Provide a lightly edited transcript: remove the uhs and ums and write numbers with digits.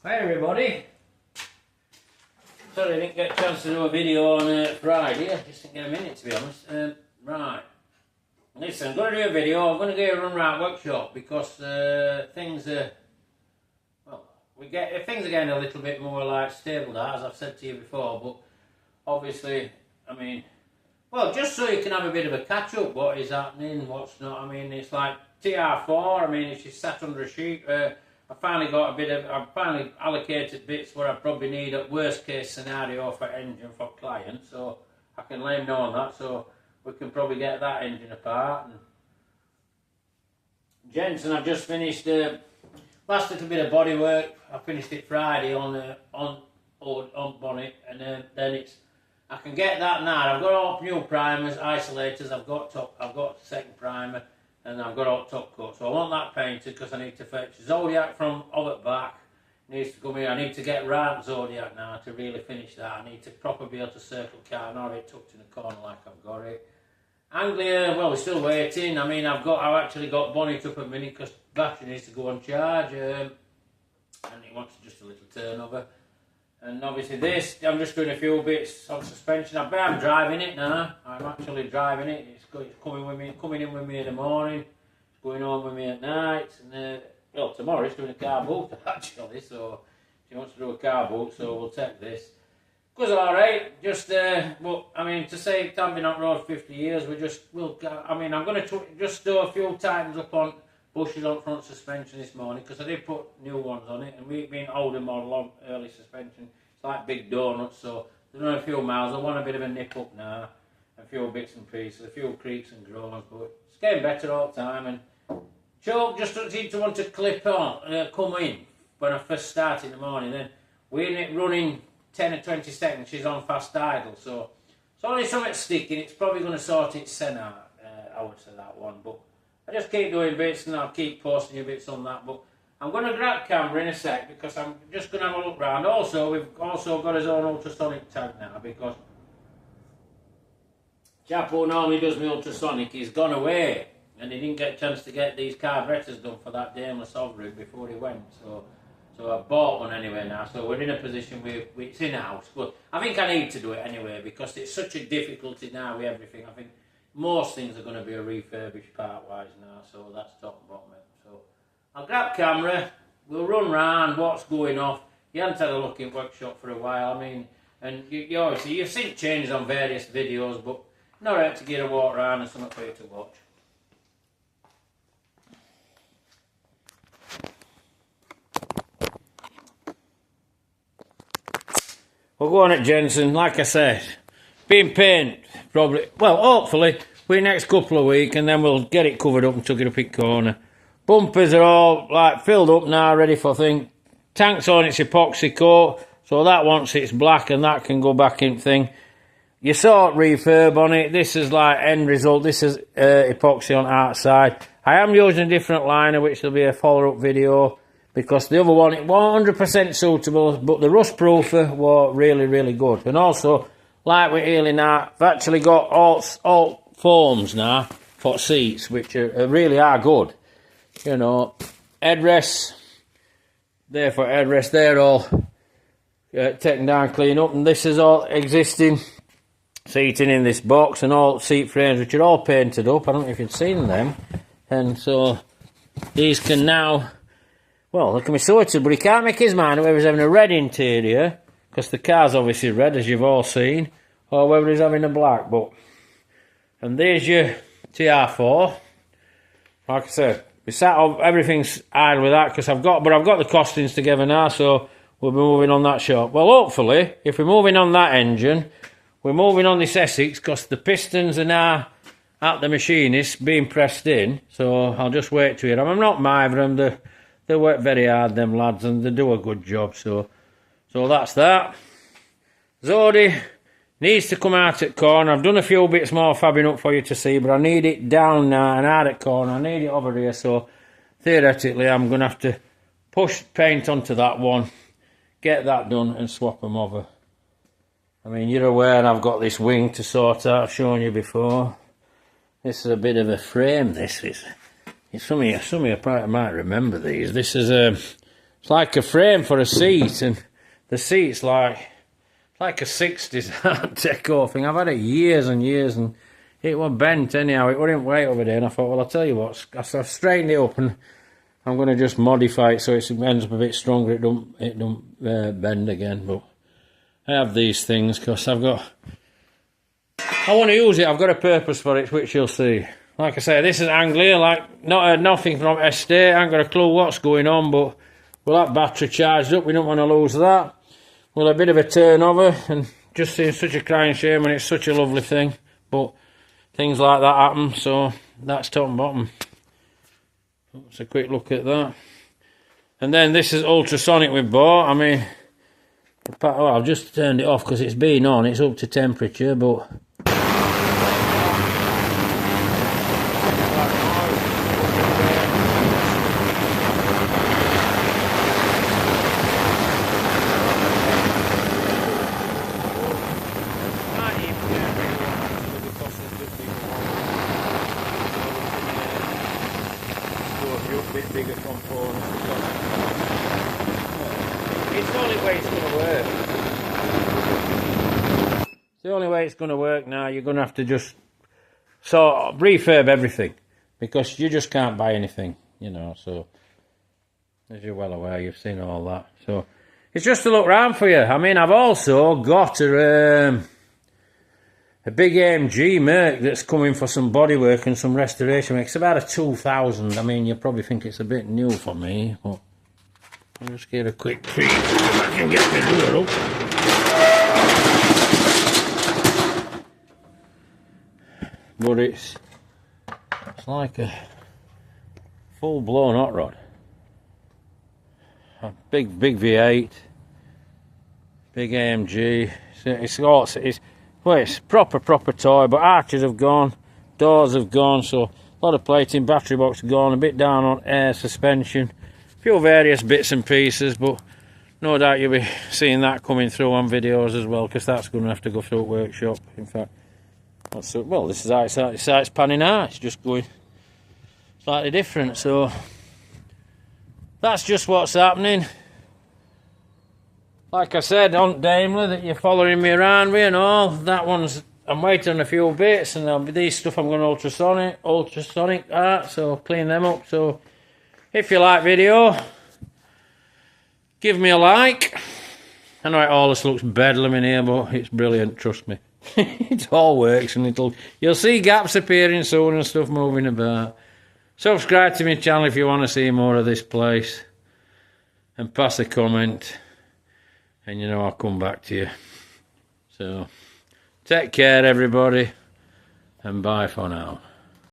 Hi everybody. Sorry I didn't get a chance to do a video on Friday. I just didn't get a minute to be honest. Right. Listen, I'm going to do a video. I'm going to go run around workshop because things are, well, things are getting a little bit more like stable, as I've said to you before. But obviously, I mean, well, just so you can have a bit of a catch up, what is happening, what's not. I mean, it's like TR4. I mean, it's just sat under a sheet. I finally allocated bits where I probably need a worst case scenario for engine for clients, so I can let them know on that, so we can probably get that engine apart. And Jensen, I've just finished last little bit of body work. I finished it Friday on bonnet, and then I can get that now. I've got all new primers, isolators. I've got second primer. And I've got all top coat, so I want that painted because I need to fetch Zodiac from over back. Needs to come in. I need to get round Zodiac now to really finish that. I need to properly be able to circle car and have it tucked in the corner like I've got it. Anglia, well, we're still waiting. I mean, I've actually got bonnet up a minute because battery needs to go on charge, and it wants just a little turnover. And obviously this, I'm just doing a few bits on suspension. I'm driving it now. I'm actually driving it. It's coming in with me in the morning. It's going on with me at night. And well, tomorrow it's doing a car boot actually. So she wants to do a car boot, so we'll take this. Goes all right. Just but I mean, to say it hasn't been on road 50 years, I mean, I'm going to just do a few times up on bushes on front suspension this morning because I did put new ones on it, and we've been older model on early suspension. It's like big donuts, so there's only a few miles. I want a bit of a nip up now, a few bits and pieces, a few creaks and groans, but it's getting better all the time. And choke just doesn't seem to want to clip on, come in when I first start in the morning. Then we're in it running 10 or 20 seconds. She's on fast idle, so it's only something sticking. It's probably going to sort itself out. I would say that one, but I just keep doing bits and I'll keep posting you bits on that. But I'm going to grab camera in a sec because I'm just going to have a look round. Also, we've also got his own ultrasonic tank now because chap who normally does my ultrasonic, he's gone away and he didn't get a chance to get these carburetors done for that Daimler Sovereign before he went. So I bought one anyway now. So we're in a position where it's in-house. But I think I need to do it anyway because it's such a difficulty now with everything. I think most things are going to be a refurbished part-wise now, so that's top and bottom. So I'll grab camera, we'll run round what's going off. You haven't had a look in workshop for a while, I mean, and you obviously, you've seen changes on various videos, but not right to get a walk around and something for you to watch. We'll go on it, Jensen, like I said, being paint, probably, well, hopefully, for the next couple of weeks, and then we'll get it covered up and tuck it up in corner. Bumpers are all like filled up now, ready for thing. Tank's on its epoxy coat, so that once it's black and that can go back in thing. You saw refurb on it. This is like end result. This is epoxy on outside. I am using a different liner, which will be a follow-up video because the other one, it wasn't 100% suitable, but the rust proofer was really, really good. And also, like we're healing now, I've actually got all foams now for seats, which really are good. You know, headrests, they're for headrests, they're all taken down, clean up, and this is all existing seating in this box and all seat frames, which are all painted up. I don't know if you've seen them. And so these can now, well, they can be sorted, but he can't make his mind whether he's having a red interior, because the car's obviously red, as you've all seen, or whether he's having a black. But and there's your TR4. Like I said, we sat on everything's idle with that because I've got the costings together now, so we'll be moving on that shop. Well, hopefully, if we're moving on that engine, we're moving on this Essex because the pistons are now at the machinist being pressed in. So I'll just wait to hear them. I'm not mithering them. They work very hard, them lads, and they do a good job. So that's that. Zodi needs to come out at corner. I've done a few bits more fabbing up for you to see, but I need it down now and out at corner. I need it over here, so theoretically I'm going to have to push paint onto that one, get that done and swap them over. I mean, you're aware I've got this wing to sort out. I've shown you before. This is a bit of a frame, this is. Some of you might remember these. This is It's like a frame for a seat, and the seat's like a 60s Deco thing. I've had it years and years, and it was bent anyhow. It wouldn't wait over there, and I thought, well, I'll tell you what, I've straightened it up, and I'm going to just modify it so it ends up a bit stronger. It don't bend again. But I have these things because I want to use it. I've got a purpose for it, which you'll see. Like I say, this is Anglia. Like, not heard nothing from Estate. I ain't got a clue what's going on, but with that battery charged up, we don't want to lose that. Well, a bit of a turnover, and just seems such a crying shame, and it's such a lovely thing. But things like that happen, so that's top and bottom. Let's a quick look at that. And then this is ultrasonic we bought. I mean, well, I've just turned it off because it's been on. It's up to temperature, but bit bigger components. It's the only way it's going to work. It's the only way it's going to work now. You're going to have to just refurb everything, because you just can't buy anything, you know. So as you're well aware, you've seen all that. So it's just to look round for you. I mean, I've also got a big AMG Merc that's coming for some bodywork and some restoration. It's about a 2000. I mean, you probably think it's a bit new for me, but I'll just give it a quick peek if I can get the door up. But it's like a full-blown hot rod. A big V8, big AMG. Well, it's proper toy, but arches have gone, doors have gone, so a lot of plating, battery box gone, a bit down on air suspension, a few various bits and pieces, but no doubt you'll be seeing that coming through on videos as well, because that's going to have to go through a workshop. In fact, well, this is how it's panning out. It's just going slightly different, so that's just what's happening. Like I said, on Daimler, that you're following me around with and all, that one's, I'm waiting on a few bits, and there'll be these stuff I'm going to ultrasonic art, so clean them up. So if you like video, give me a like. I know it always looks bedlam in here, but it's brilliant, trust me. It all works, and you'll see gaps appearing soon and stuff moving about. Subscribe to my channel if you want to see more of this place, and pass a comment, and you know I'll come back to you. So take care everybody, and bye for now.